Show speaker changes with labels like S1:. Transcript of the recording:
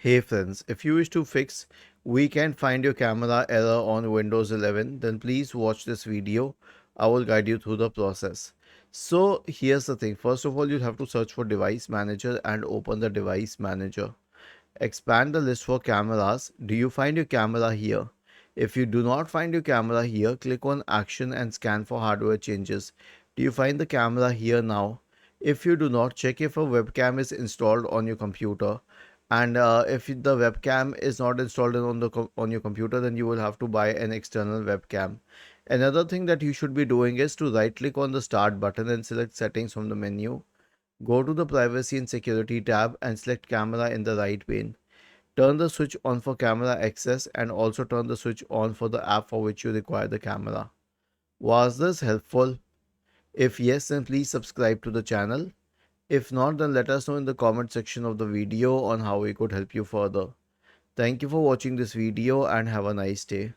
S1: Hey friends, if you wish to fix We Can't Find Your Camera error on Windows 11, then please watch this video. I will guide you through the process. So here's the thing. First of all, you'll have to search for Device Manager and open the Device Manager. Expand the list for cameras. Do you find your camera here? If you do not find your camera here, click on Action and scan for hardware changes. Do you find the camera here now? If you do not, check if a webcam is installed on your computer. And if the webcam is not installed on your computer, then you will have to buy an external webcam. Another thing that you should be doing is to right click on the Start button and select Settings from the menu. Go to the Privacy and Security tab and select Camera in the right pane. Turn the switch on for camera access and also turn the switch on for the app for which you require the camera. Was this helpful? If yes, then please subscribe to the channel. If not, then let us know in the comment section of the video on how we could help you further. Thank you for watching this video and have a nice day.